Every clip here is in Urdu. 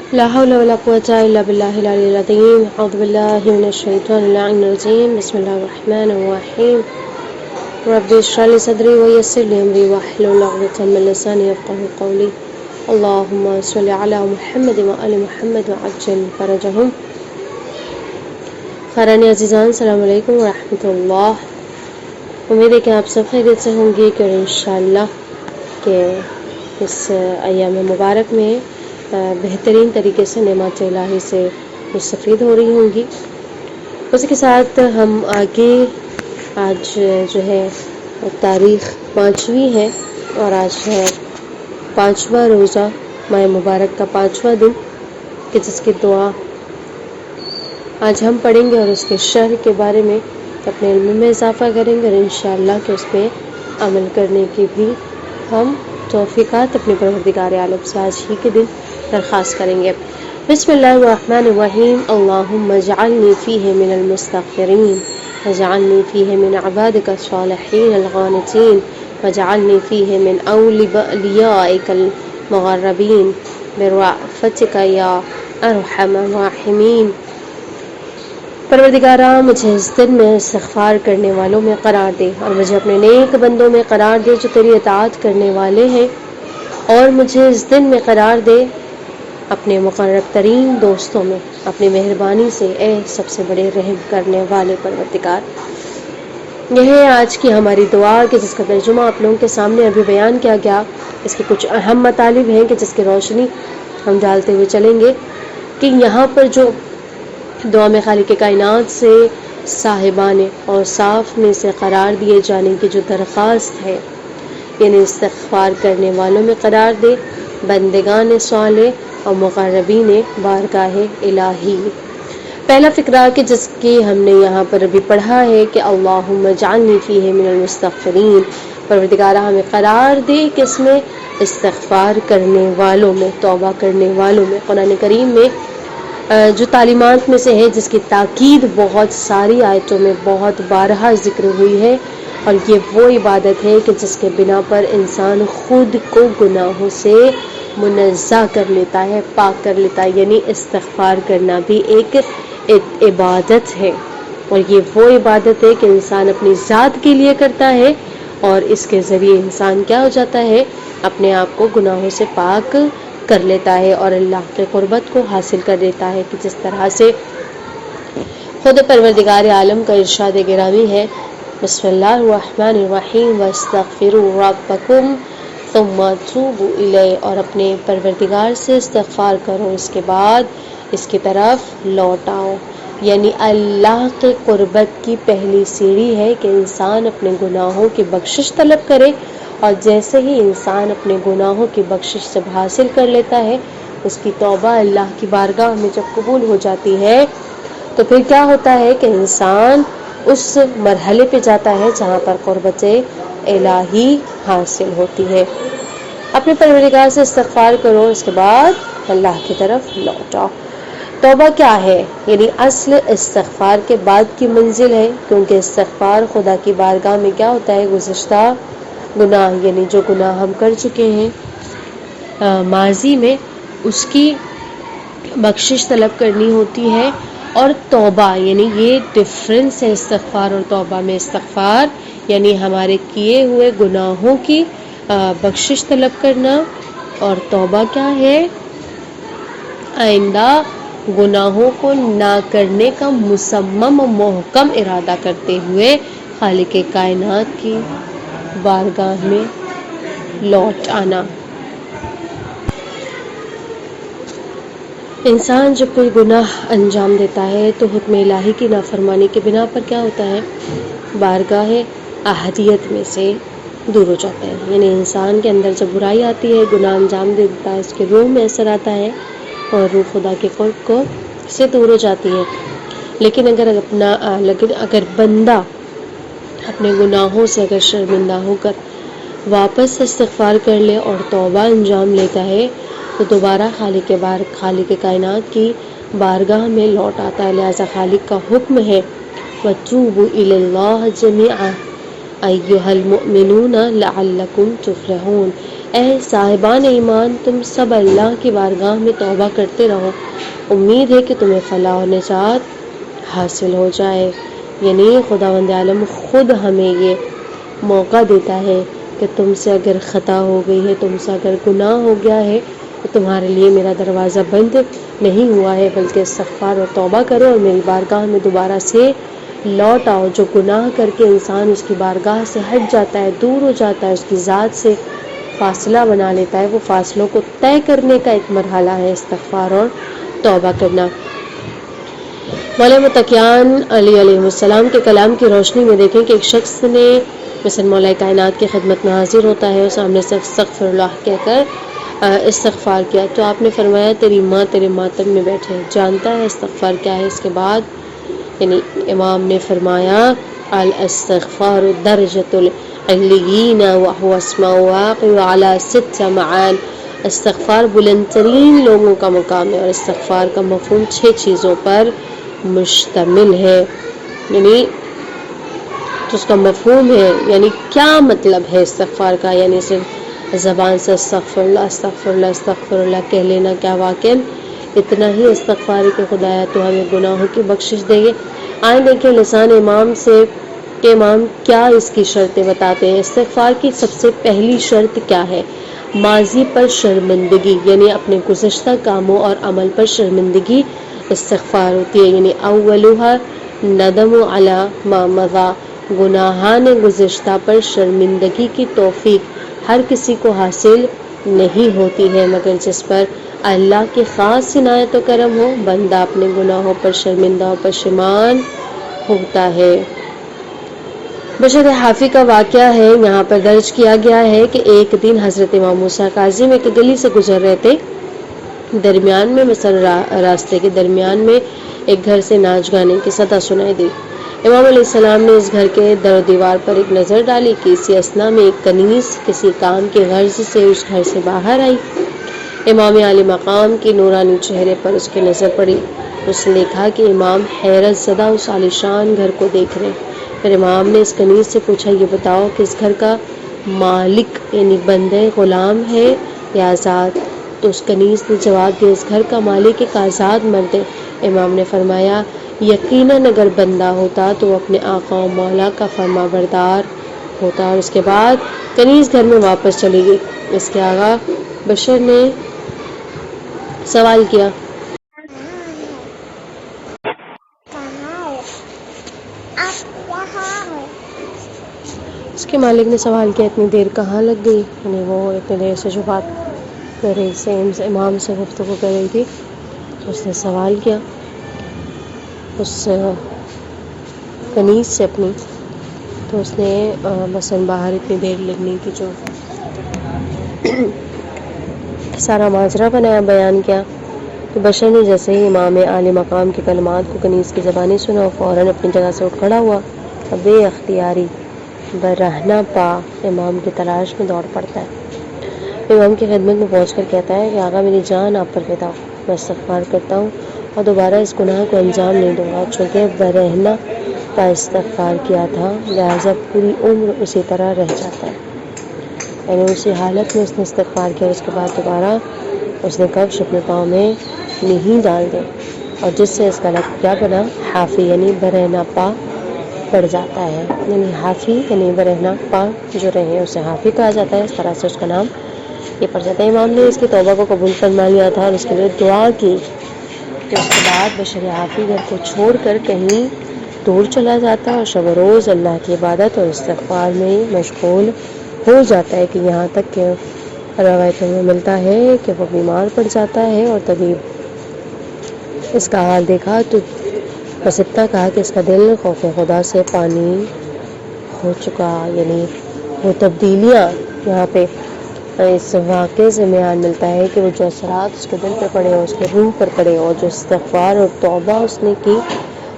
لا حول ولا قوة إلا بالله العلي العظيم. أعوذ بالله من الشيطان اللعين الرجيم. بسم الله الرحمن الرحيم. ربي اشرح لي صدري ويسر لي أمري واحلل عقدة من لساني يفقهوا قولي. اللهم صل على محمد وآل محمد وعجل فرجهم. خیران عزیزان، السلام علیکم ورحمۃ اللہ. امید ہے کہ آپ سب خیریت سے ہوں گے کہ انشاءاللہ کہ اس ایام مبارک میں بہترین طریقے سے نعمت الہی سے مستفید ہو رہی ہوں گی. اسی کے ساتھ ہم آگے آج جو ہے تاریخ 5ویں ہے اور آج ہے 5واں روزہ ماہ مبارک کا 5واں دن کہ جس کی دعا آج ہم پڑھیں گے اور اس کے شرح کے بارے میں اپنے علم میں اضافہ کریں گے اور انشاءاللہ کہ اس پہ عمل کرنے کی بھی ہم توفیقات اپنے پروردگار عالم سے آج ہی کے دن درخواست کریں گے. بسم اللہ الرحمن الرحیم. اللہم اجعلنی فیہ من المستغفرین واجعلنی فیہ من عبادک الصالحین القانتین واجعلنی فیہ من اولیائک المقربین برأفتک یا ارحم الراحمین. پروردگارہ مجھے اس دن میں استغفار کرنے والوں میں قرار دے اور مجھے اپنے نیک بندوں میں قرار دے جو تیری اطاعت کرنے والے ہیں، اور مجھے اس دن میں قرار دے اپنے مقرب ترین دوستوں میں اپنی مہربانی سے، اے سب سے بڑے رحم کرنے والے پروردگار. یہ ہے آج کی ہماری دعا کہ جس کا ترجمہ آپ لوگوں کے سامنے ابھی بیان کیا گیا. اس کے کچھ اہم مطالب ہیں کہ جس کی روشنی ہم ڈالتے ہوئے چلیں گے کہ یہاں پر جو دعا میں خالق کائنات سے صاحبان اور صاف میں سے قرار دیے جانے کی جو درخواست ہے، یعنی استغفار کرنے والوں میں قرار دے بندگان صالح اور مقربین بارگاہ الہی. پہلا فقرہ کہ جس کی ہم نے یہاں پر ابھی پڑھا ہے کہ اللہم اجعلنی فیہ من المستغفرین. پروردگارہ ہمیں قرار دے کہ اس میں استغفار کرنے والوں میں، توبہ کرنے والوں میں. قرآن کریم میں جو تعلیمات میں سے ہے جس کی تاکید بہت ساری آیتوں میں بہت بارہا ذکر ہوئی ہے، اور یہ وہ عبادت ہے کہ جس کے بنا پر انسان خود کو گناہوں سے منزہ کر لیتا ہے، پاک کر لیتا ہے. یعنی استغفار کرنا بھی ایک عبادت ہے، اور یہ وہ عبادت ہے کہ انسان اپنی ذات کے لیے کرتا ہے، اور اس کے ذریعے انسان کیا ہو جاتا ہے، اپنے آپ کو گناہوں سے پاک کر لیتا ہے اور اللہ کے قربت کو حاصل کر لیتا ہے. کہ جس طرح سے خود پروردگار عالم کا ارشاد گرامی ہے، بسم اللہ الرحمن الرحیم واستغفروا ربکم ثم توبوا الیہ. اور اپنے پروردگار سے استغفار کرو، اس کے بعد اس کی طرف لوٹ آؤ. یعنی اللہ کے قربت کی پہلی سیڑھی ہے کہ انسان اپنے گناہوں کی بخشش طلب کرے، اور جیسے ہی انسان اپنے گناہوں کی بخشش سب حاصل کر لیتا ہے، اس کی توبہ اللہ کی بارگاہ میں جب قبول ہو جاتی ہے تو پھر کیا ہوتا ہے کہ انسان اس مرحلے پہ جاتا ہے جہاں پر قربت الہی حاصل ہوتی ہے. اپنے پروردگار سے استغفار کرو، اس کے بعد اللہ کی طرف لوٹ آؤ. توبہ کیا ہے؟ یعنی اصل استغفار کے بعد کی منزل ہے، کیونکہ استغفار خدا کی بارگاہ میں کیا ہوتا ہے، گزشتہ گناہ یعنی جو گناہ ہم کر چکے ہیں ماضی میں، اس کی بخشش طلب کرنی ہوتی ہے. اور توبہ یعنی یہ ڈفرینس ہے استغفار اور توبہ میں. استغفار یعنی ہمارے کیے ہوئے گناہوں کی بخشش طلب کرنا، اور توبہ کیا ہے، آئندہ گناہوں کو نہ کرنے کا مصمم و محکم ارادہ کرتے ہوئے خالق کائنات کی بارگاہ میں لوٹ آنا. انسان جب کوئی گناہ انجام دیتا ہے تو حکم الہی کی نافرمانی کے بنا پر کیا ہوتا ہے، بارگاہ احدیت میں سے دور ہو جاتا ہے. یعنی انسان کے اندر جب برائی آتی ہے، گناہ انجام دے دیتا ہے، اس کے روح میں اثر آتا ہے اور روح خدا کے قرب کو سے دور ہو جاتی ہے. لیکن اگر بندہ اپنے گناہوں سے اگر شرمندہ ہو کر واپس استغفار کر لے اور توبہ انجام لیتا ہے تو دوبارہ خالق کائنات کی بارگاہ میں لوٹ آتا ہے. لہذا خالق کا حکم ہے وَتُوبُوا إِلَى اللَّهِ جَمِيعًا أَيُّهَا الْمُؤْمِنُونَ لَعَلَّكُمْ تُفْلِحُونَ. اے صاحبان ایمان، تم سب اللہ کی بارگاہ میں توبہ کرتے رہو، امید ہے کہ تمہیں فلاح و نجات حاصل ہو جائے۔ یعنی خداوند عالم خود ہمیں یہ موقع دیتا ہے کہ تم سے اگر خطا ہو گئی ہے، تم سے اگر گناہ ہو گیا ہے تو تمہارے لیے میرا دروازہ بند نہیں ہوا ہے، بلکہ استغفار اور توبہ کرو اور میری بارگاہ میں دوبارہ سے لوٹ آؤ۔ جو گناہ کر کے انسان اس کی بارگاہ سے ہٹ جاتا ہے، دور ہو جاتا ہے، اس کی ذات سے فاصلہ بنا لیتا ہے، وہ فاصلوں کو طے کرنے کا ایک مرحلہ ہے استغفار اور توبہ کرنا۔ مولا متقیان علیہ السلام کے کلام کی روشنی میں دیکھیں کہ ایک شخص نے مثلا مولا کائنات کی خدمت میں حاضر ہوتا ہے اور سامنے سے استغفر اللہ کہہ کر استغفار کیا، تو آپ نے فرمایا تیری ماں تیرے ماتم میں بیٹھے، جانتا ہے استغفار کیا ہے؟ اس کے بعد یعنی امام نے فرمایا الاستغفار درجۃ العلیین وهو اسماء واقع على 6 معان، استغفار بلند ترین لوگوں کا مقام ہے اور استغفار کا مفہوم 6 چیزوں پر مشتمل ہے۔ یعنی تو اس کا مفہوم ہے، یعنی کیا مطلب ہے استغفار کا؟ یعنی صرف زبان سے استغفر اللہ استغفر اللہ استغفر اللہ کہہ لینا کیا واقعا اتنا ہی استغفار ہے کہ خدایا تو ہمیں گناہوں کی بخشش دے گے؟ آئیں دیکھیں لسان امام سے کہ امام کیا اس کی شرطیں بتاتے ہیں۔ استغفار کی سب سے پہلی شرط کیا ہے؟ ماضی پر شرمندگی، یعنی اپنے گزشتہ کاموں اور عمل پر شرمندگی استغفار ہوتی ہے۔ یعنی اولھا ندم علی ما مضی، گناہان گزشتہ پر شرمندگی کی توفیق ہر کسی کو حاصل نہیں ہوتی ہے مگر جس پر اللہ کی خاص عنایت و کرم ہو، بندہ اپنے گناہوں پر شرمندہ و پشیمان ہوتا ہے۔ بشر حافی کا واقعہ ہے یہاں پر درج کیا گیا ہے کہ ایک دن حضرت امام موسیٰ کاظم ایک گلی سے گزر رہے تھے، درمیان میں مثلا راستے کے درمیان میں ایک گھر سے ناچ گانے کی صدا سنائی دی۔ امام علیہ السلام نے اس گھر کے در و دیوار پر ایک نظر ڈالی کہ اسی اثنا میں ایک کنیز کسی کام کے غرض سے اس گھر سے باہر آئی۔ امام عالی مقام کی نورانی چہرے پر اس کی نظر پڑی، اس نے دیکھا کہ امام حیرت زدہ اس عالیشان گھر کو دیکھ رہے۔ پھر امام نے اس کنیز سے پوچھا یہ بتاؤ کہ اس گھر کا مالک یعنی بندے غلام ہے یا آزاد؟ تو اس کنیز نے جواب دیا اس گھر کا مالک ایک آزاد مرد ہے۔ امام نے فرمایا یقیناً اگر بندہ ہوتا تو وہ اپنے آقا و مولا کا فرما بردار ہوتا۔ اور اس کے بعد کنیز گھر میں واپس چلی گئی۔ اس کے آقا بشر نے سوال کیا اس کے مالک نے سوال کیا اتنی دیر کہاں لگ گئی؟ یعنی وہ اتنی دیر سے جو بات کر رہی سے امام سے گفتگو کر رہی تھی، اس نے سوال کیا اس کنیز سے اپنی، تو اس نے مثلا باہر اتنی دیر لگنے کی جو سارا ماجرا بیان کیا، تو بشر نے جیسے ہی امام عالی مقام کے کلمات کو کنیز کی زبانی سنا فوراً اپنی جگہ سے اٹھ کھڑا ہوا اور بے اختیاری برہنہ پا امام کی تلاش میں دوڑ پڑتا ہے۔ امام کی خدمت میں پہنچ کر کہتا ہے کہ آقا میری جان آپ پر فدا، میں استغفار کرتا ہوں اور دوبارہ اس گناہ کو انجام نہیں دوں گا، چونکہ برہنہ پا استغفار کیا تھا لہٰذا پوری عمر اسی طرح رہ جاتا ہے۔ یعنی اسی حالت میں اس نے استغفار کیا، اس کے بعد دوبارہ اس نے کفش اپنے پاؤں میں نہیں ڈال دے، اور جس سے اس کا لقب کیا بنا؟ حافی، یعنی برہنہ پا پڑ جاتا ہے۔ یعنی حافی یعنی برہنہ پا جو رہے اسے حافی کہا جاتا ہے، اس طرح سے اس کا نام یہ پڑ جاتا ہے۔ امام نے اس کی توبہ کو قبول فرما لیا تھا اور اس کے لیے دعا کی کہ اس کے بعد بشر حافی گھر کو چھوڑ کر کہیں دور چلا جاتا ہے اور شب و روز اللہ کی عبادت اور استغفار میں مشغول ہو جاتا ہے، کہ یہاں تک کہ روایتوں میں ملتا ہے کہ وہ بیمار پڑ جاتا ہے اور طبیب اس کا حال دیکھا تو بس اتنا کہا کہ اس کا دل خوف خدا سے پانی ہو چکا۔ یعنی وہ تبدیلیاں یہاں پہ اس واقعے سے بیان ملتا ہے کہ وہ جو اثرات اس کے دل پہ پڑے اور اس کے روح پر پڑے اور جو استغفار اور توبہ اس نے کی،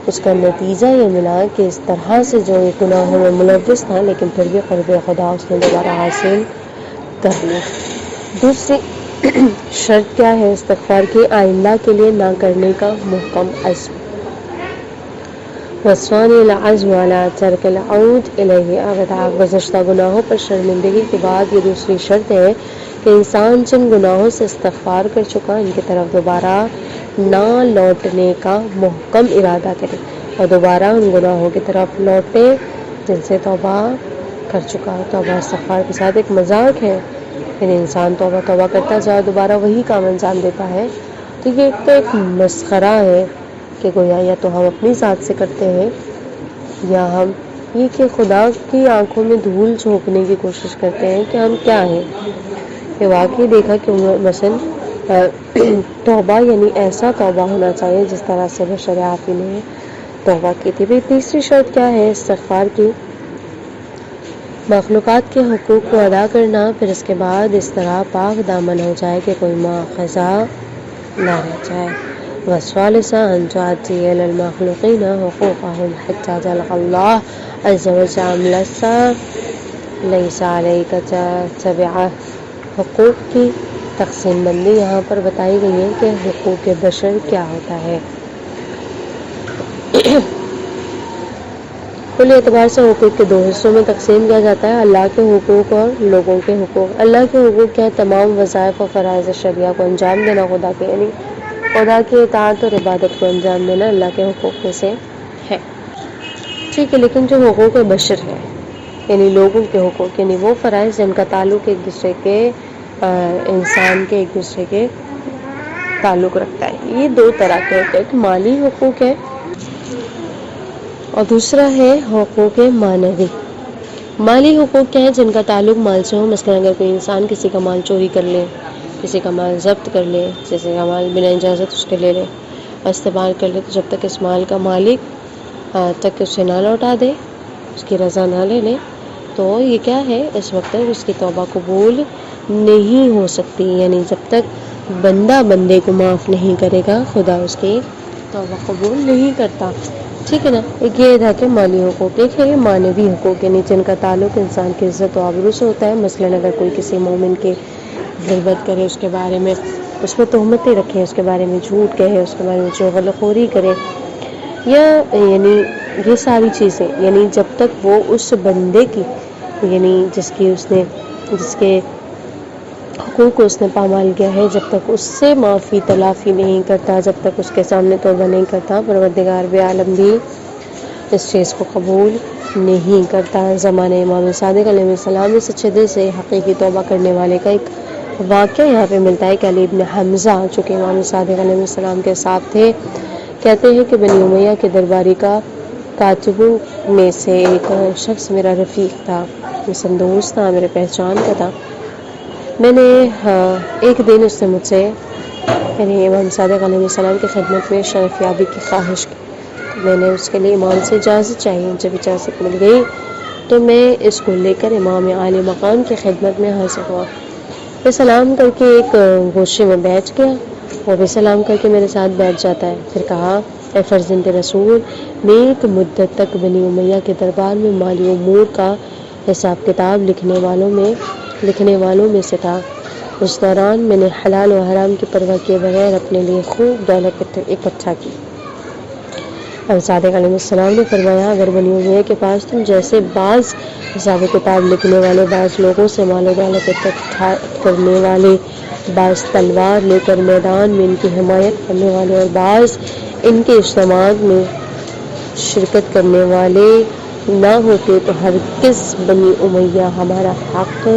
اس کا نتیجہ یہ ملا کہ اس طرح سے جو گناہوں میں ملوث تھا لیکن پھر بھی قرب خدا اس نے دوبارہ حاصل کر لی۔ دوسری شرط کیا ہے استغفار کی؟ آئندہ کے لیے نہ کرنے کا محکم عزم، وَالثَّانِي الْعَزْمُ عَلَىٰ تَرْكِ الْعَوْدِ إِلَيْهِ أَبَدًا۔ گزشتہ گناہوں پر شرمندگی کے بعد یہ دوسری شرط ہے کہ انسان جن گناہوں سے استغفار کر چکا ان کی طرف دوبارہ نہ لوٹنے کا محکم ارادہ کرے اور دوبارہ ان گناہوں کی طرف لوٹے جن سے توبہ کر چکا. توبہ استغفار کے ساتھ ایک مذاق ہے، یعنی انسان توبہ کرتا جائے دوبارہ وہی کام انجام دیتا ہے، تو یہ ایک مسخرہ ہے کہ گویا یا تو ہم اپنی ذات سے کرتے ہیں یا ہم یہ کہ خدا کی آنکھوں میں دھول جھونکنے کی کوشش کرتے ہیں کہ ہم کیا ہیں. یہ واقعی دیکھا کہ مثلا توبہ یعنی ایسا توبہ ہونا چاہیے جس طرح سے بشر عافی نے توبہ کی تھی. بھی تیسری شرط کیا ہے استغفار کی؟ مخلوقات کے حقوق کو ادا کرنا، پھر اس کے بعد اس طرح پاک دامن ہو جائے کہ کوئی مواخذہ نہ رہ جائے. والثالث أن تعطي للمخلوقين حقوقهم حتى جعل الله عز وجل ليس عليك تبعه. حقوق کی تقسیم بندی یہاں پر بتائی گئی ہے کہ حقوق بشر کیا ہوتا ہے. کل اعتبار سے حقوق کے دو حصوں میں تقسیم کیا جاتا ہے، اللہ کے حقوق اور لوگوں کے حقوق. اللہ کے حقوق کیا ہے؟ تمام وظائف و فرائض شرعیہ کو انجام دینا خدا کے، یعنی خدا کی اطاعت اور عبادت کو انجام دینا اللہ کے حقوق میں سے ہے. ٹھیک ہے، لیکن جو حقوق بشر ہے یعنی لوگوں کے حقوق، یعنی وہ فرائض جن کا تعلق ایک دوسرے کے انسان کے ایک دوسرے کے تعلق رکھتا ہے، یہ دو طرح کے ہوتے ہیں. ایک مالی حقوق ہے اور دوسرا ہے حقوق معنوی. مالی حقوق کیا ہے؟ جن کا تعلق مال سے ہو. مثلا اگر کوئی انسان کسی کا مال چوری کر لے، کسی کا مال ضبط کر لے، کسی کا مال بنا اجازت اس کے لے لے اور استعمال کر لے، تو جب تک اس مال کا مالک تک اسے نہ لوٹا دے، اس کی رضا نہ لے لے، تو یہ کیا ہے؟ اس وقت تک اس کی توبہ قبول نہیں ہو سکتی. یعنی جب تک بندہ بندے کو معاف نہیں کرے گا، خدا اس کی توبہ قبول نہیں کرتا. ٹھیک ہے نا. ایک یہ تھا کہ مالی حقوق. ایک ہے معنوی حقوق، یعنی جن کا تعلق انسان کی عزت و آبرو سے ہوتا ہے. مثلا اگر کوئی کسی مومن کے غیبت کرے، اس کے بارے میں اس پہ تہمتیں رکھے، اس کے بارے میں جھوٹ کہے، اس کے بارے میں چغل خوری کرے، یا یعنی یہ ساری چیزیں، یعنی جب تک وہ اس بندے کی یعنی جس کے حقوق کو اس نے پامال کیا ہے، جب تک اس سے معافی تلافی نہیں کرتا، جب تک اس کے سامنے توبہ نہیں کرتا، پروردگار بھی عالم بھی اس چیز کو قبول نہیں کرتا. زمانہ امام صادق علیہ السلام میں سچے دل سے حقیقی توبہ کرنے والے کا ایک واقعہ یہاں پہ ملتا ہے کہ علی ابن حمزہ چونکہ امام صادق علیہ السلام کے ساتھ تھے، کہتے ہیں کہ بنی امیہ کے درباری کا کاتبوں میں سے ایک شخص میرا رفیق تھا، دوست تھا، میرے پہچان کا تھا. میں نے ایک دن اس نے مجھ سے یعنی امام صادق علیہ السلام کی خدمت میں شرف یابی کی خواہش کی. میں نے اس کے لیے امام سے اجازت چاہیے. جب اجازت مل گئی تو میں اس کو لے کر امام عالی مقام کی خدمت میں حاضر ہوا. میں سلام کر کے ایک گوشے میں بیٹھ گیا، وہ بھی سلام کر کے میرے ساتھ بیٹھ جاتا ہے. پھر کہا، اے فرزند رسول، میں ایک مدت تک بنی امیہ کے دربار میں مالی امور کا حساب کتاب لکھنے والوں میں سے تھا. اس دوران میں نے حلال و حرام کی پرواہ کیے بغیر اپنے لیے خوب دولت اکٹھا کی. اب صادق علیہ السلام نے فرمایا، اگر بنی امیہ کے پاس تم جیسے بعض حساب کتاب لکھنے والے، بعض لوگوں سے مال و دولت اکٹھا کرنے والے، بعض تلوار لے کر میدان میں ان کی حمایت کرنے والے اور بعض ان کے اجتماعات میں شرکت کرنے والے نہ ہوتے تو ہرگز بنی امیہ ہمارا حق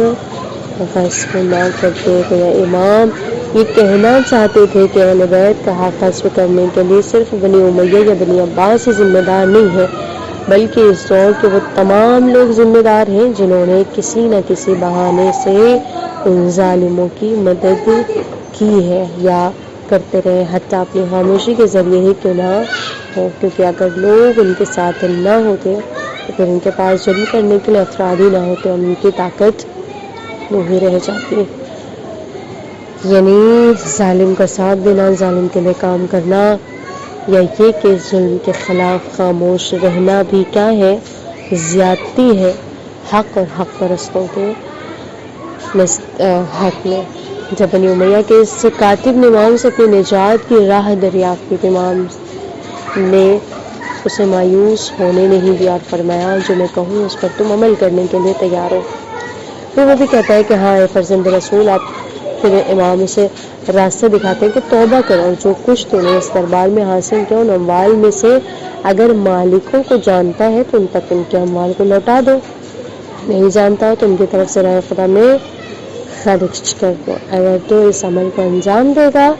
غصب نہ کرتے. تو یا امام یہ کہنا چاہتے تھے کہ اہل بیت کا حق غصب کرنے کے لیے صرف بنی امیہ یا بنی عباس ہی ذمہ دار نہیں ہے، بلکہ اس دور کے وہ تمام لوگ ذمہ دار ہیں جنہوں نے کسی نہ کسی بہانے سے ان ظالموں کی مدد کی ہے یا کرتے رہے، حتیٰ اپنی خاموشی کے ذریعے ہی کیوں نہ ہو. کیونکہ اگر لوگ ان کے ساتھ نہ ہوتے تو پھر ان کے پاس جرم کرنے کے لیے افراد ہی نہ ہوتے اور ان کی طاقت نہیں رہ جاتی. یعنی ظالم کا ساتھ دینا، ظالم کے لیے کام کرنا، یا یہ کہ ظلم کے خلاف خاموش رہنا بھی کیا ہے؟ زیادتی ہے حق اور حق پرستوں کے حق میں. جب بنی امیہ کے اس کاتب نے امام سے اپنی نجات کی راہ دریافت کی تو امام نے اسے مایوس ہونے نہیں دیا اور فرمایا، جو میں کہوں اس پر تم عمل کرنے کے لیے تیار ہو. تو وہ بھی کہتا ہے کہ ہاں اے فرزند رسول، آپ پھر امام اسے راستہ دکھاتے ہیں کہ توبہ کرو، جو کچھ تو نے اس دربار میں حاصل کیا ان اموال میں سے اگر مالکوں کو جانتا ہے تو ان تک ان کے اموال کو لوٹا دو، نہیں جانتا ہو تو ان کی طرف سے راہ خدا میں خرچ کر دو۔ اگر تو اس عمل کو انجام دے گا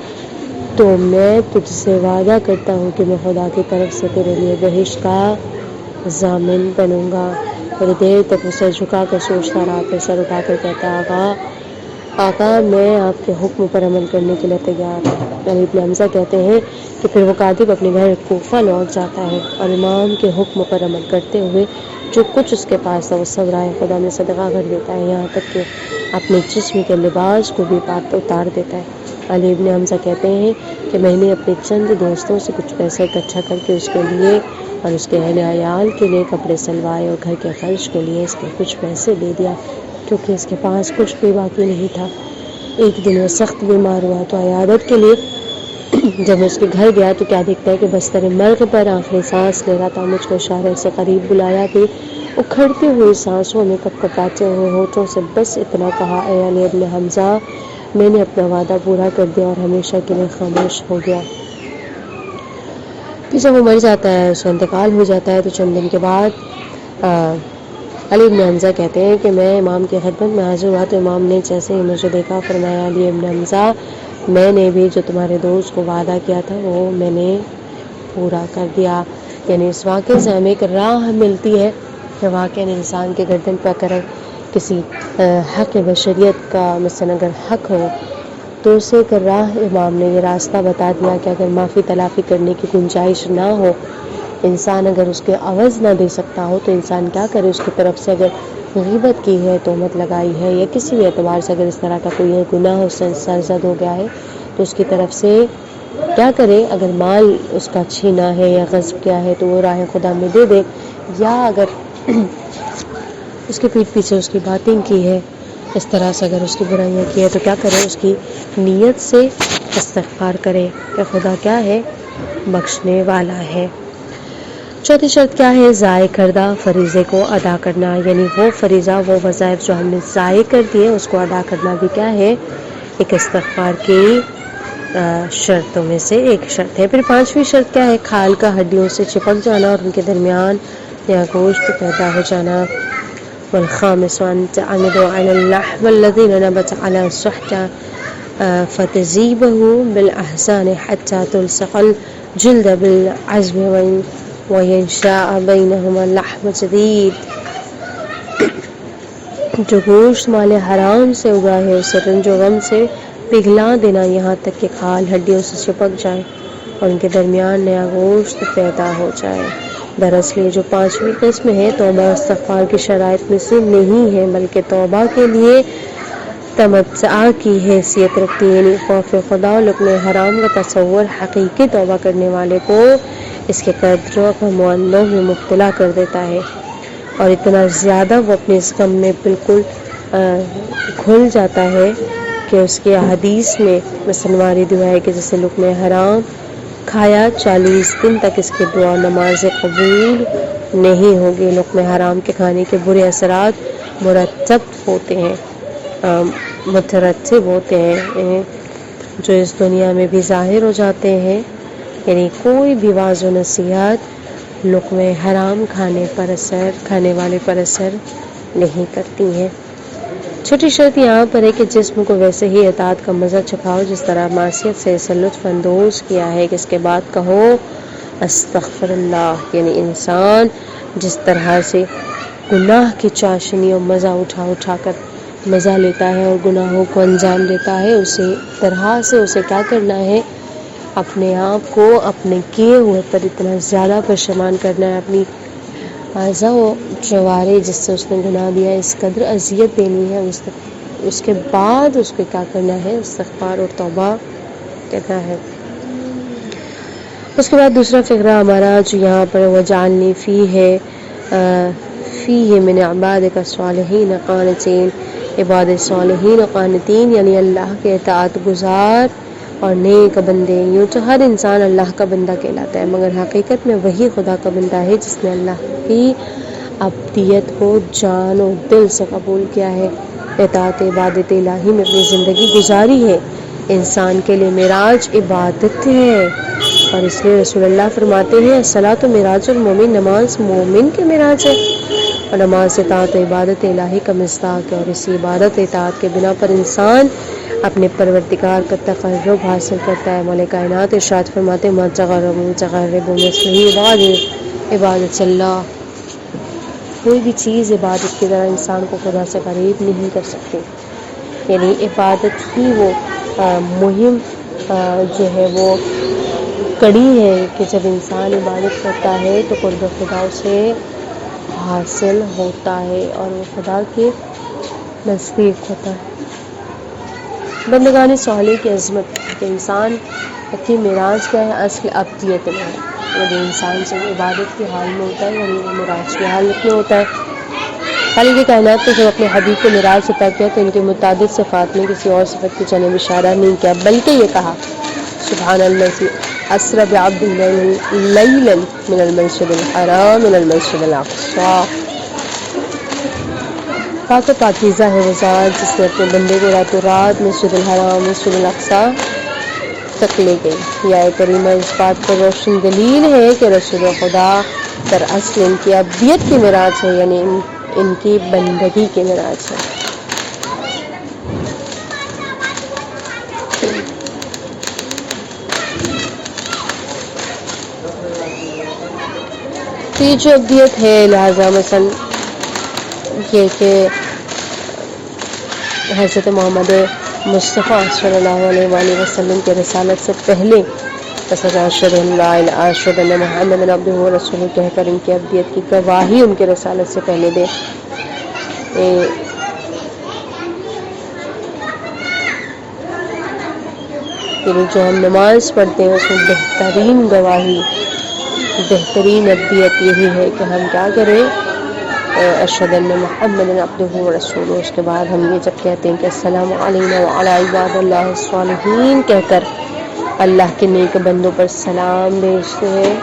تو میں تجھ سے وعدہ کرتا ہوں کہ میں خدا کی طرف سے تیرے لیے بہشت کا ضامن بنوں گا۔ تھوڑی دیر تک وہ سر جھکا کر سوچتا رہا، پھر سر اٹھا کر کہتا، آقا میں آپ کے حکم پر عمل کرنے کے لیے تیار ہوں۔ علی بن حمزہ کہتے ہیں کہ پھر وہ کاتب اپنے گھر کوفہ لوٹ جاتا ہے اور امام کے حکم پر عمل کرتے ہوئے جو کچھ اس کے پاس تھا وہ سب راہ خدا میں صدقہ کر دیتا ہے، یہاں تک کہ اپنے جسم کے لباس کو بھی اتار دیتا ہے۔ علی بن حمزہ کہتے ہیں کہ میں نے اپنے چند دوستوں سے کچھ پیسہ اکٹھا کر کے اس کے لیے اور اس کے اہل عیال کے لیے کپڑے سلوائے اور گھر کے خرچ کے لیے اس کے کچھ پیسے دے دیا، کیونکہ اس کے پاس کچھ بھی باقی نہیں تھا۔ ایک دن وہ سخت بیمار ہوا تو عیادت کے لیے جب میں اس کے گھر گیا تو کیا دیکھتا ہے کہ بستر مرگ پر آخری سانس لے رہا تھا۔ مجھ کو اشارے سے قریب بلایا بھی، اکھڑتی ہوئی سانسوں میں کپکپاتے ہوئے ہونٹوں سے بس اتنا کہا، اے علی بن حمزہ، میں نے اپنا وعدہ پورا کر دیا اور ہمیشہ کے لیے خاموش ہو گیا۔ پھر جب وہ مر جاتا ہے، اس کا انتقال ہو جاتا ہے، تو چند دن کے بعد علی بن حمزہ کہتے ہیں کہ میں امام کی خدمت میں حاضر ہوا تو امام نے جیسے ہی مجھے دیکھا فرمایا، علی بن حمزہ، میں نے بھی جو تمہارے دوست کو وعدہ کیا تھا وہ میں نے پورا کر دیا۔ یعنی اس واقعے سے ہمیں ایک راہ ملتی ہے کہ واقعاً انسان کے گردن پہ اگر کسی حق بشریت کا مثلا اگر حق ہو تو اسے ایک راہ امام نے یہ راستہ بتا دیا کہ اگر معافی تلافی کرنے کی گنجائش نہ ہو، انسان اگر اس کے عوض نہ دے سکتا ہو تو انسان کیا کرے، اس کی طرف سے اگر غیبت کی ہے، تہمت لگائی ہے یا کسی بھی اعتبار سے اگر اس طرح کا کوئی گناہ اس سے سرزد ہو گیا ہے تو اس کی طرف سے کیا کرے، اگر مال اس کا چھینا ہے یا غصب کیا ہے تو وہ راہ خدا میں دے دے، یا اگر اس کے پیٹھ پیچھے اس کی باتیں کی ہے، اس طرح سے اگر اس کی برائیاں کی ہے تو کیا کرے، اس کی نیت سے استغفار کرے کہ خدا کیا ہے، بخشنے والا ہے۔ چوتھی شرط کیا ہے، ضائع کردہ فریضے کو ادا کرنا، یعنی وہ فریضہ، وہ وظائف جو ہم نے ضائع کر دیے اس کو ادا کرنا بھی کیا ہے، ایک استغفار کی شرطوں میں سے ایک شرط ہے۔ پھر پانچویں شرط کیا ہے، کھال کا ہڈیوں سے چپک جانا اور ان کے درمیان یا گوشت پیدا ہو جانا۔ والخامس أن تعمد على اللحم الذي نبت على السحت فتذيبه بالأحزان حتى تلصق الجلد بالعزم وينشاء بينهما اللحم جديد۔ جو گوشت مال حرام سے اگا ہے اسے رنج و غم سے پگھلا دینا یہاں تک کہ کھال ہڈیوں سے چپک جائے اور ان کے درمیان نیا گوشت پیدا ہو جائے۔ دراصل یہ جو پانچویں قسم ہے توبہ استغفار کی شرائط میں سے نہیں ہے، بلکہ توبہ کے لیے تمتع کی حیثیت رکھتی ہے، یعنی خوف خدا اور لقم حرام کا تصور حقیقی توبہ کرنے والے کو اس کے قدر و معندوں میں مبتلا کر دیتا ہے، اور اتنا زیادہ وہ اپنے اس غم میں بالکل گھل جاتا ہے کہ اس کی حدیث میں مثلا وارد ہوا ہے کہ جیسے لقم حرام کھایا 40 دن تک اس کی دعا نماز قبول نہیں ہوگی۔ لقم حرام کے کھانے کے برے اثرات مترتب ہوتے ہیں جو اس دنیا میں بھی ظاہر ہو جاتے ہیں، یعنی کوئی بھی واعظ و نصیحت لقم حرام کھانے والے پر اثر نہیں کرتی ہیں۔ چھوٹی شرط یہاں پر ہے کہ جسم کو ویسے ہی اطاعت کا مزہ چکھاؤ جس طرح معصیت سے اسے لطف اندوز کیا ہے، کہ اس کے بعد کہو استغفر اللہ، یعنی انسان جس طرح سے گناہ کی چاشنی اور مزہ اٹھا کر مزہ لیتا ہے اور گناہوں کو انجام دیتا ہے، اسی طرح سے اسے کیا کرنا ہے، اپنے آپ کو اپنے کیے ہوئے پر اتنا زیادہ پشیمان کرنا ہے، اپنی اعضاء و جوارح جس سے اس نے گناہ دیا ہے اس قدر اذیت دینی ہے، اس کے بعد اس کو کیا کرنا ہے، استغفار اور توبہ کرنا ہے۔ اس کے بعد دوسرا فقرہ ہمارا جو یہاں پر وجعلنی فیہ من عبادک الصالحین قانتین، عباد صالحین و قانتین یعنی اللہ کے اطاعت گزار اور نیک بندے۔ یوں تو ہر انسان اللہ کا بندہ کہلاتا ہے، مگر حقیقت میں وہی خدا کا بندہ ہے جس نے اللہ کی عبدیت کو جان و دل سے قبول کیا ہے۔ اطاعت عبادت الہی میں اپنی زندگی گزاری ہے۔ انسان کے لیے معراج عبادت ہے، اور اس لیے رسول اللہ فرماتے ہیں الصلاۃ معراج المومن، نماز مومن کے معراج ہے، اور نماز اطاعت عبادت الہی کا مصداق ہے، اور اسی عبادت اطاعت کے بنا پر انسان اپنے پروردگار کا تقرب حاصل کرتا ہے۔ مولا کائنات ارشاد فرماتے ہیں ما تقرب مثله عبادت اللہ، کوئی بھی چیز عبادت کی طرح انسان کو خدا سے قریب نہیں کر سکتی، یعنی عبادت ہی وہ مہم جو ہے وہ کڑی ہے کہ جب انسان عبادت کرتا ہے تو قرب خدا اسے حاصل ہوتا ہے اور وہ خدا کے نزدیک ہوتا ہے۔ بندگان صالح کی عظمت کہ انسان کی معراج کیا ہے، اصل ابدیت میں ہے، یعنی انسان جب عبادت کے حال میں ہوتا ہے یعنی وہ معراج کی حالت میں ہوتا ہے۔ خالق کائنات نے جب اپنے حبیب کو معراج عطا کیا تو ان کے متعدد صفات میں کسی اور صفت کی جانب اشارہ نہیں کیا، بلکہ یہ کہا سبحان الذی اسری بعبدہ لیلا من المسجد الحرام الى المسجد الاقصی، پاک و پاکیزہ ہے وہ ذات جس نے اپنے بندے کو راتوں رات مسجد الحرام مسجد الاقصی تک لے گئی۔ یہ آیت کریمہ اس بات پر روشن دلیل ہے کہ رسول خدا دراصل ان کی ابدیت کی معراج ہے، یعنی ان کی بندگی کی معراج ہے۔ تو یہ جو ابدیت ہے، لہٰذا مثلا یہ کہ حضرت محمد مصطفیٰ صلی اللہ علیہ وآلہ وسلم کے رسالت سے پہلے اشہد ان محمد عبدہ ورسولہ کہہ کر ان کی ابدیت کی گواہی ان کے رسالت سے پہلے دے۔ یعنی جو ہم نماز پڑھتے ہیں اس میں بہترین گواہی، بہترین ابدیت یہی ہے کہ ہم کیا کریں، اشہد ان محمد عبدہ ورسولہ، اس کے بعد ہم یہ جب کہتے ہیں کہ السلام علینا وعلی عباد اللہ الصالحین کہہ کر اللہ کے نیک بندوں پر سلام بھیجتے ہیں۔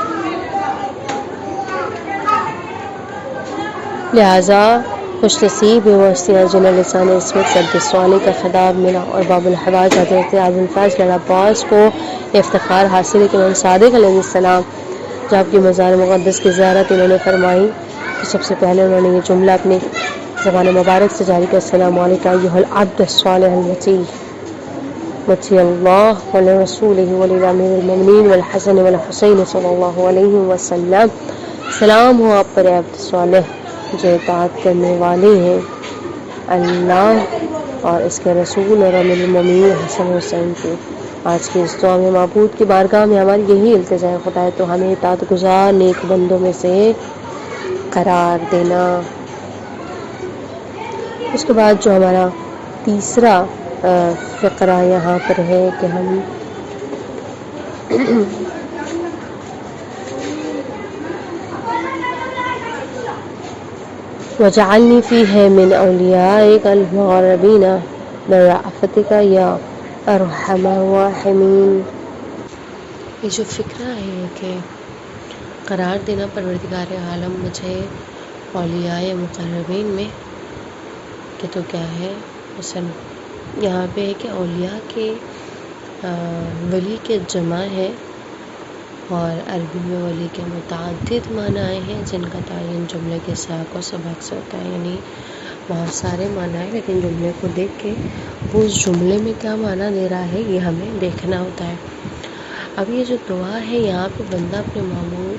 لہٰذا خوش نصیب ہے وہ ہستیاں جنہیں لسان عصمت سد سوالی کا خطاب ملا، اور باب الحوائج حضرت ابو الفضل عباس کو افتخار حاصل ہے کہ امام صادق علیہ السلام جب آپ کی مزار مقدس کی زیارت انہوں نے فرمائی تو سب سے پہلے انہوں نے یہ جملہ اپنی زبان مبارک سے جاری کیا السلام علیکم ایھا العبد الصالح المطیع مطیع اللہ ولرسولہ ولامیر المؤمنین والحسن والحسین صلی اللہ علیہ وسلم، سلام ہو آپ پر عبد صالح جو اطاعت کرنے والے ہیں اللہ اور اس کے رسول اور امیر المؤمنین حسن حسین کی۔ آج کی اس دعا میں معبود کی بارگاہ میں ہماری یہی التجا ہے خدا ہے تو ہمیں اطاعت گزار نیک بندوں میں سے قرار دینا۔ اس کے بعد جو ہمارا تیسرا فقرہ یہاں پر ہے کہ ہم وَجَعَلْنِي فِيهَا مِنْ أَوْلِيَائِكَ الْمُقَرَّبِينَ بِرَأْفَتِكَ يَا أَرْحَمَ الرَّاحِمِينَ۔ یہ جو فقرہ ہے کہ قرار دینا پروردگار عالم مجھے اولیاء مقربین میں، کہ تو کیا ہے مثلا یہاں پہ ہے کہ اولیاء کے ولی کے جمع ہے، اور عربی میں ولی کے متعدد معنی ہیں جن کا تعین جملے کے سیاق و سبق سے ہوتا ہے، یعنی بہت سارے معنی ہیں لیکن جملے کو دیکھ کے وہ اس جملے میں کیا معنی دے رہا ہے یہ ہمیں دیکھنا ہوتا ہے۔ اب یہ جو دعا ہے یہاں پہ بندہ اپنے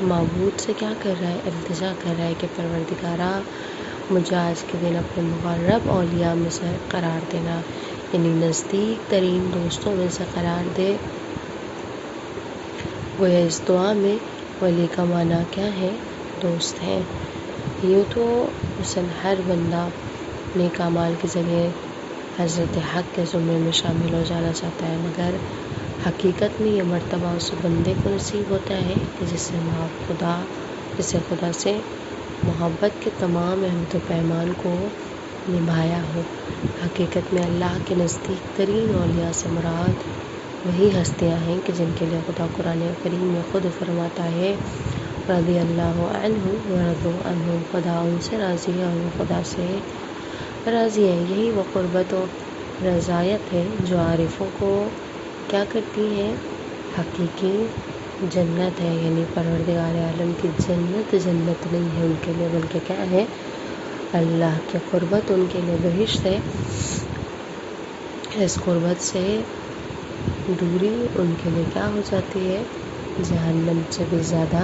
معبود سے کیا کر رہا ہے، التجا کر رہا ہے کہ پروردگارہ مجھے آج کے دن اپنے مقرب اولیاء میں سے قرار دینا، یعنی نزدیک ترین دوستوں میں سے قرار دے۔ گویا اس دعا میں ولی کا معنی کیا ہے، دوست ہے۔ یوں تو مثلا ہر بندہ نیک اعمال کے ذریعے حضرت حق کے زمرے میں شامل ہو جانا چاہتا ہے، مگر حقیقت میں یہ مرتبہ اس بندے کو نصیب ہوتا ہے کہ جسے خدا سے محبت کے تمام عہد و پیمان کو نبھایا ہو۔ حقیقت میں اللہ کے نزدیک ترین اولیاء سے مراد وہی ہستیاں ہیں کہ جن کے لیے خدا قرآن کریم میں خود فرماتا ہے رضی اللہ عنہ ورضوا عنہ، خدا ان سے راضی ہے اور وہ خدا سے راضی ہیں۔ یہی وہ قربت و رضایت ہے جو عارفوں کو کیا کرتی ہے؟ حقیقی جنت ہے، یعنی پروردگار عالم کی جنت نہیں ہے ان کے لیے، بلکہ کیا ہے؟ اللہ کی قربت ان کے لیے بہشت ہے۔ اس قربت سے دوری ان کے لیے کیا ہو جاتی ہے؟ جہنم سے بھی زیادہ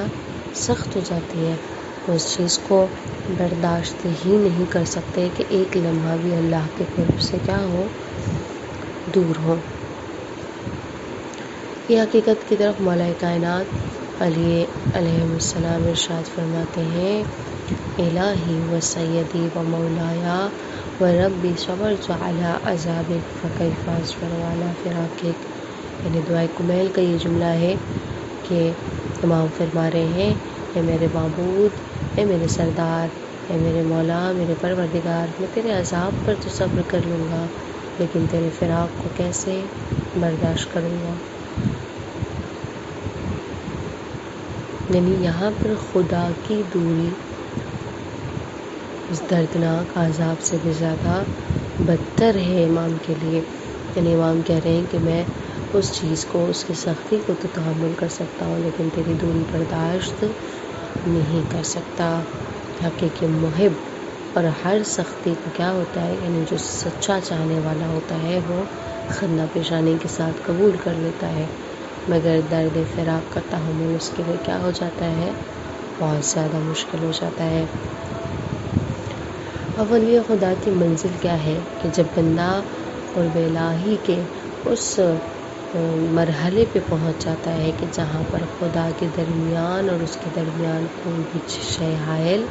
سخت ہو جاتی ہے۔ اس چیز کو برداشت ہی نہیں کر سکتے کہ ایک لمحہ بھی اللہ کے قرب سے کیا ہو؟ دور ہو۔ یہ حقیقت کی طرف مولا کائنات علیہ السلام ارشاد فرماتے ہیں: الہی و سیدی و مولایا و ربی صبرت علی عذابک فکیف اصبر علی فراقک۔ یعنی دعائے کمیل کا یہ جملہ ہے کہ امام فرما رہے ہیں: اے میرے معبود، اے میرے سردار، اے میرے مولا، میرے پروردگار، میں تیرے عذاب پر تو صبر کر لوں گا، لیکن تیرے فراق کو کیسے برداشت کروں گا؟ یعنی یہاں پر خدا کی دوری اس دردناک عذاب سے بھی زیادہ بدتر ہے امام کے لیے۔ یعنی امام کہہ رہے ہیں کہ میں اس چیز کو، اس کی سختی کو تو تحمل کر سکتا ہوں، لیکن تیری دوری برداشت نہیں کر سکتا۔ حقیقی محب اور ہر سختی کو کیا ہوتا ہے؟ یعنی جو سچا چاہنے والا ہوتا ہے وہ خندہ پیشانی کے ساتھ قبول کر لیتا ہے، مگر درد فراق کا تحمل اس کے لیے کیا ہو جاتا ہے؟ بہت زیادہ مشکل ہو جاتا ہے۔ اولیاء خدا کی منزل کیا ہے کہ جب بندہ قرب الہی کے اس مرحلے پہ پہنچ جاتا ہے کہ جہاں پر خدا کے درمیان اور اس کے درمیان کوئی بھی شے حائل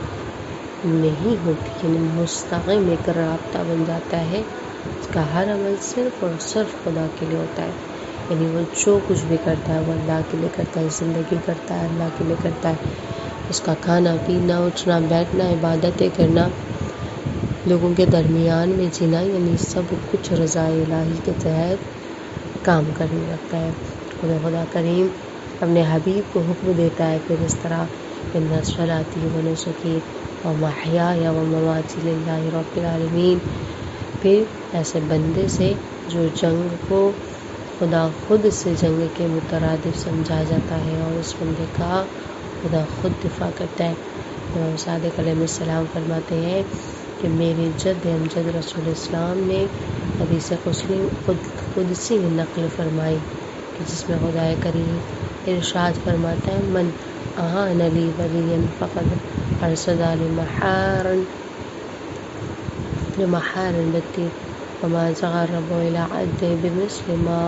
نہیں ہوتی، یعنی مستقیم ایک رابطہ بن جاتا ہے، اس کا ہر عمل صرف اور صرف خدا کے لیے ہوتا ہے۔ یعنی وہ جو کچھ بھی کرتا ہے وہ اللہ کے لیے کرتا ہے، زندگی کرتا ہے اللہ کے لیے کرتا ہے، اس کا کھانا پینا، اٹھنا بیٹھنا، عبادتیں کرنا، لوگوں کے درمیان میں جینا، یعنی سب کچھ رضا الہی کے تحت کام کرنے لگتا ہے۔ خدا کریم اپنے حبیب کو حکم دیتا ہے پھر اس طرح: ان صلاتی و نسکی و محیای و مماتی للہ رب العالمین۔ پھر ایسے بندے سے جو جنگ کو خدا خود سے جنگ کے مترادف سمجھا جاتا ہے اور اس بندے کا خدا خود دفاع کرتا ہے۔ امام صادق علیہ السلام فرماتے ہیں کہ میرے جد امجد رسول اسلام نے حدیث قدسی میں نقل فرمائی کہ جس میں خدا کریم ارشاد فرماتا ہے: من اعان لی ولیا فقد ارشد لمحار بتی وما تقرب الی عبدی بمثل ما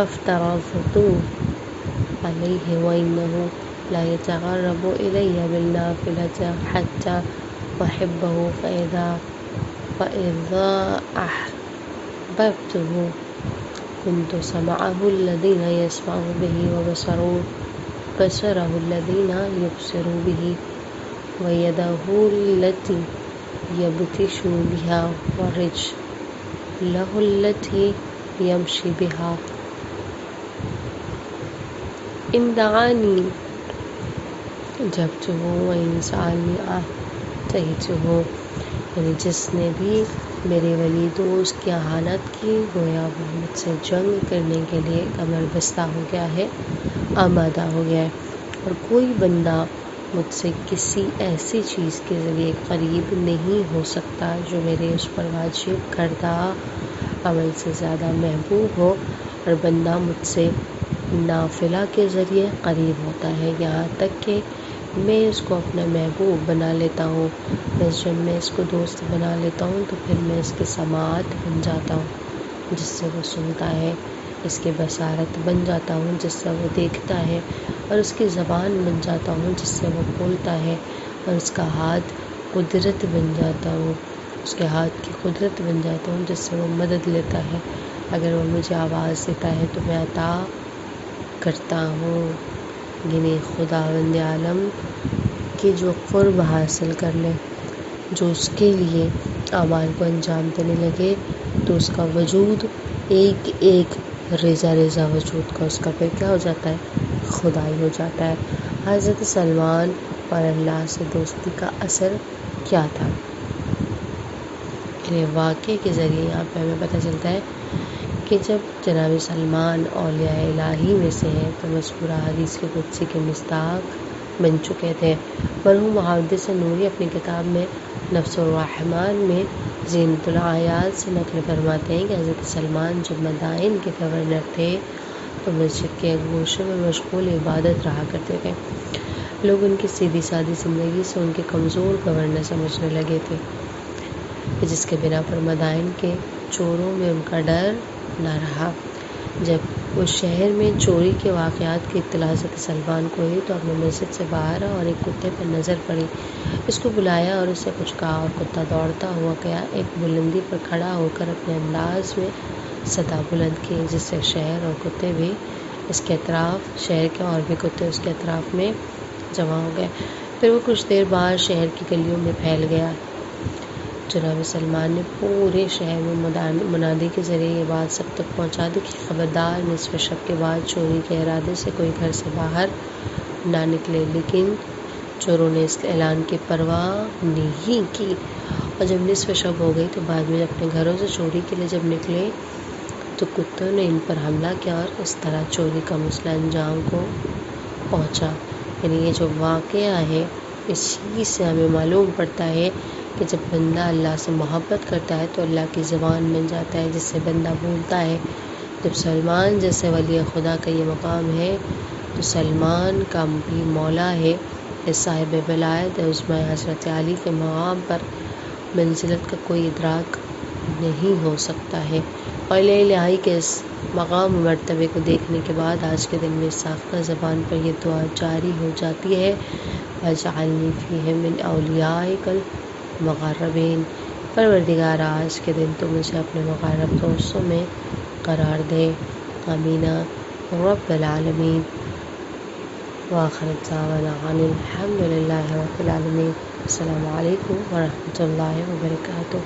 افترضت علیہ وانہ لا يتقرب الی بالنافلة حتی احبہ فاذا احببته كنت سمعه الذي يسمع به وبصره الذي يبصر به ويده التي يبطش بها ورجله التي يمشي بها إن دعاني أجبته وإن سألني أعطيته۔ یعنی جس نے بھی میرے ولی دوست کی اہانت کی گویا وہ مجھ سے جنگ کرنے کے لیے کمر بستہ ہو گیا ہے، آمادہ ہو گیا ہے، اور کوئی بندہ مجھ سے کسی ایسی چیز کے ذریعے قریب نہیں ہو سکتا جو میرے اس پر واجب کردہ عمل سے زیادہ محبوب ہو، اور بندہ مجھ سے نافلہ کے ذریعے قریب ہوتا ہے، یہاں تک کہ میں اس کو اپنا محبوب بنا لیتا ہوں۔ بس جب میں اس کو دوست بنا لیتا ہوں تو پھر میں اس کی سماعت بن جاتا ہوں جس سے وہ سنتا ہے، اس کی بصارت بن جاتا ہوں جس سے وہ دیکھتا ہے، اور اس کی زبان بن جاتا ہوں جس سے وہ بولتا ہے، اور اس کا ہاتھ قدرت بن جاتا ہوں، اس کے ہاتھ کی قدرت بن جاتا ہوں جس سے وہ مدد لیتا ہے۔ اگر وہ مجھے آواز دیتا ہے تو میں عطا کرتا ہوں۔ یعنی خداوند عالم کی جو قرب حاصل کر لے، جو اس کے لیے اعمال کو انجام دینے لگے، تو اس کا وجود ایک ایک ریزہ ریزہ وجود کا اس کا پھر کیا ہو جاتا ہے؟ خدائی ہو جاتا ہے۔ حضرت سلمان اور اللہ سے دوستی کا اثر کیا تھا؟ یعنی واقعے کے ذریعے یہاں پہ ہمیں پتہ چلتا ہے کہ جب جناب سلمان اولیاء الہی میں سے ہیں تو مذکورہ حدیث کے قدسی کے مصداق بن چکے تھے۔ مرحوم محدث نوری اپنی کتاب میں نفس الرحمن میں زینت الآیات سے نقل فرماتے ہیں کہ حضرت سلمان جب مدائن کے گورنر تھے تو مسجد کے ایک گوشے میں مشغول عبادت رہا کرتے تھے۔ لوگ ان کی سیدھی سادی زندگی سے ان کے کمزور گورنر سمجھنے لگے تھے، جس کے بنا پر مدائن کے چوروں میں ان کا ڈر نہ رہا۔ جب اس شہر میں چوری کے واقعات کی اطلاع حضرت سلمان کو ہوئی تو اپنے مسجد سے باہر اور ایک کتے پر نظر پڑی، اس کو بلایا اور اس سے کچھ کہا اور کتا دوڑتا ہوا گیا، ایک بلندی پر کھڑا ہو کر اپنے انداز میں صدا بلند کی، جس سے شہر اور کتے بھی اس کے اطراف شہر کے اور بھی کتے اس کے اطراف میں جمع ہو گئے۔ پھر وہ کچھ دیر بعد شہر کی گلیوں میں پھیل گیا۔ جناب سلمان نے پورے شہر میں منادی کے ذریعے یہ بات سب تک پہنچا دی کہ خبردار نصف شب کے بعد چوری کے ارادے سے کوئی گھر سے باہر نہ نکلے، لیکن چوروں نے اس اعلان کی پرواہ نہیں کی اور جب نصف شب ہو گئی تو بعد میں اپنے گھروں سے چوری کے لیے جب نکلے تو کتوں نے ان پر حملہ کیا اور اس طرح چوری کا مسئلہ انجام کو پہنچا۔ یعنی یہ جو واقعہ ہے اس چیز سے ہمیں معلوم پڑتا ہے کہ جب بندہ اللہ سے محبت کرتا ہے تو اللہ کی زبان بن جاتا ہے جس سے بندہ بولتا ہے۔ جب سلمان جیسے ولی خدا کا یہ مقام ہے تو سلمان کا بھی مولا ہے، اس صاحب ولایت عظمی حضرت علی کے مقام پر منزلت کا کوئی ادراک نہیں ہو سکتا ہے۔ اولیاء الہی کے اس مقام و مرتبے کو دیکھنے کے بعد آج کے دن میں ساختہ زبان پر یہ دعا جاری ہو جاتی ہے، وَاجْعَلْنِی فِیہم مِن أَوْلِیَائِکَ الْمُقَرَّبِین۔ پروردگار آج کے دن تو مجھے اپنے مقرب دوستوں میں قرار دے، آمین رب العالمین۔ وآخر دعوانا ان الحمد للہ رب العالمین۔ السلام علیکم ورحمۃ اللہ وبرکاتہ۔